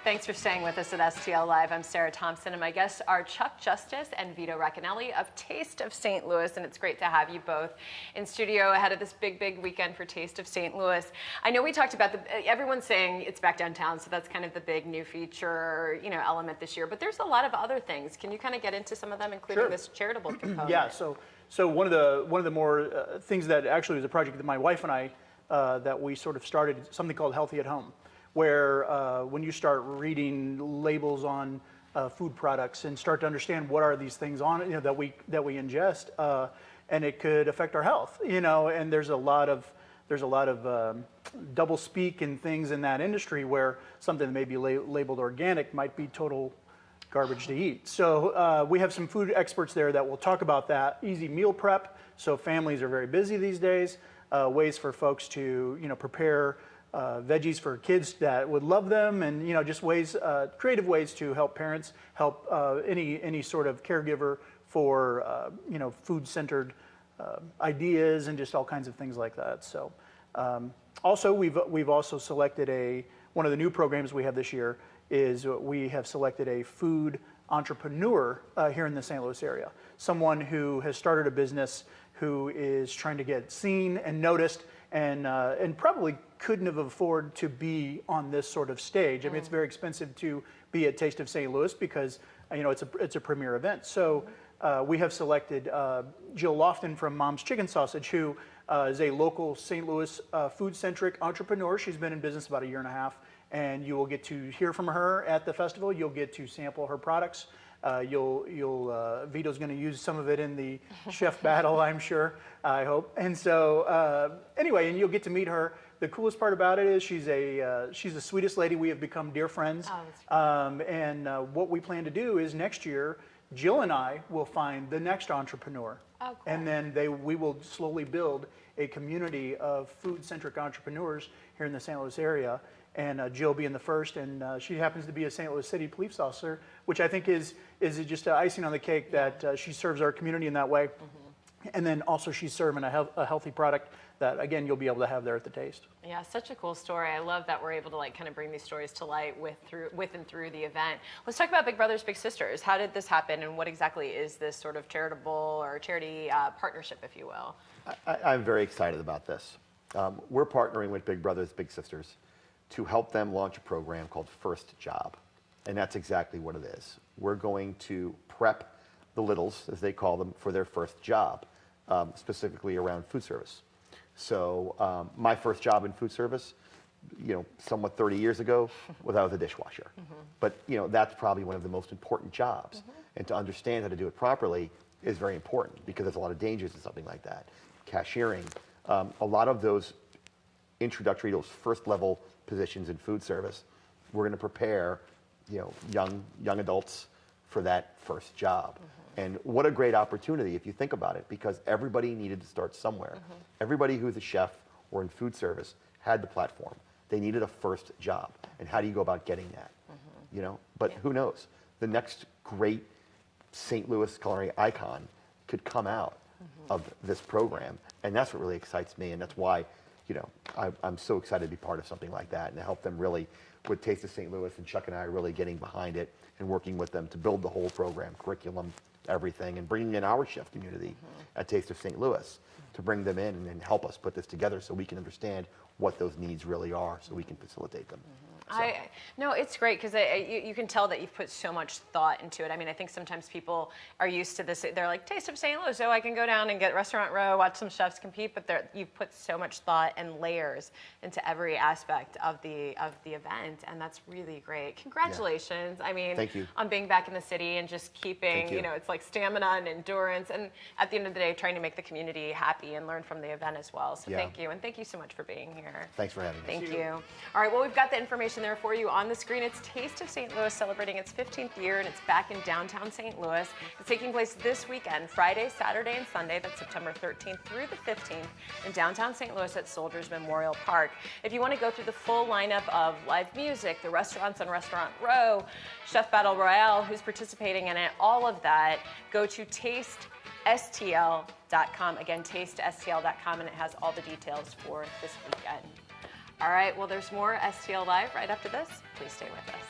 Thanks for staying with us at STL Live. I'm Sarah Thompson, and my guests are Chuck Justice and Vito Racanelli of Taste of St. Louis, and it's great to have you both in studio ahead of this big weekend for Taste of St. Louis. I know we talked about everyone's saying it's back downtown, so that's kind of the big new feature, element this year. But there's a lot of other things. Can you kind of get into some of them, including this charitable component? Yeah. So one of the more things that actually was a project that my wife and I that we sort of started, something called Healthy at Home, where when you start reading labels on food products and start to understand what are these things on it, that we ingest, and it could affect our health, and there's a lot of double speak and things in that industry where something that may be labeled organic might be total garbage to eat. So we have some food experts there that will talk about that. Easy meal prep, so families are very busy these days. Ways for folks to prepare veggies for kids that would love them, and just ways, creative ways to help parents, help any sort of caregiver for food-centered ideas and just all kinds of things like that. So also we've also selected one of the new programs we have this year is we have selected a food entrepreneur here in the St. Louis area, someone who has started a business, who is trying to get seen and noticed, and probably couldn't have afforded to be on this sort of stage. I mean, it's very expensive to be at Taste of St. Louis because it's a premier event. So we have selected Jill Lofton from Mom's Chicken Sausage, who is a local St. Louis food-centric entrepreneur. She's been in business about a year and a half, and you will get to hear from her at the festival. You'll get to sample her products. Vito's going to use some of it in the chef battle, I'm sure, I hope. And so anyway, and you'll get to meet her. The coolest part about it is she's the sweetest lady. We have become dear friends. And what we plan to do is next year, Jill and I will find the next entrepreneur. Oh, cool. And then we will slowly build a community of food-centric entrepreneurs here in the St. Louis area. And Jill being the first, and she happens to be a St. Louis City police officer, which I think is just icing on the cake that she serves our community in that way. Mm-hmm. And then also she's serving a healthy product that, again, you'll be able to have there at the Taste. Yeah, such a cool story. I love that we're able to kind of bring these stories to light with and through the event. Let's talk about Big Brothers Big Sisters. How did this happen, and what exactly is this sort of charitable or charity partnership, if you will? I'm very excited about this. We're partnering with Big Brothers Big Sisters to help them launch a program called First Job. And that's exactly what it is. We're going to prep the littles, as they call them, for their first job, specifically around food service. So my first job in food service, somewhat 30 years ago, was I was a dishwasher. Mm-hmm. But that's probably one of the most important jobs. Mm-hmm. And to understand how to do it properly is very important, because there's a lot of dangers in something like that. Cashiering, a lot of those introductory, those first level positions in food service, we're going to prepare young adults for that first job. Mm-hmm. And what a great opportunity if you think about it, because everybody needed to start somewhere. Mm-hmm. Everybody who's a chef or in food service had the platform. They needed a first job. And how do you go about getting that? Mm-hmm. But who knows? The next great St. Louis culinary icon could come out of this program. And that's what really excites me, and that's why I'm so excited to be part of something like that and to help them really with Taste of St. Louis, and Chuck and I are really getting behind it and working with them to build the whole program, curriculum, everything, and bringing in our chef community at Taste of St. Louis to bring them in and help us put this together so we can understand what those needs really are so we can facilitate them. No, it's great because you can tell that you've put so much thought into it. I mean, I think sometimes people are used to this. They're like, Taste of St. Louis, so I can go down and get Restaurant Row, watch some chefs compete, but you've put so much thought and layers into every aspect of the event, and that's really great. Congratulations. Yeah. I mean, thank you. On being back in the city and just keeping, it's like stamina and endurance, and at the end of the day, trying to make the community happy and learn from the event as well. So thank you, and thank you so much for being here. Thanks for having me. Thank you. All right, well, we've got the information there for you on the screen. It's Taste of St. Louis celebrating its 15th year, and it's back in downtown St. Louis. It's taking place this weekend, Friday, Saturday, and Sunday. That's September 13th through the 15th in downtown St. Louis at Soldiers Memorial Park. If you want to go through the full lineup of live music, the restaurants on Restaurant Row, Chef Battle Royale, who's participating in it, all of that, go to tastestl.com. Again, tastestl.com, and it has all the details for this weekend. All right, well, there's more STL Live right after this. Please stay with us.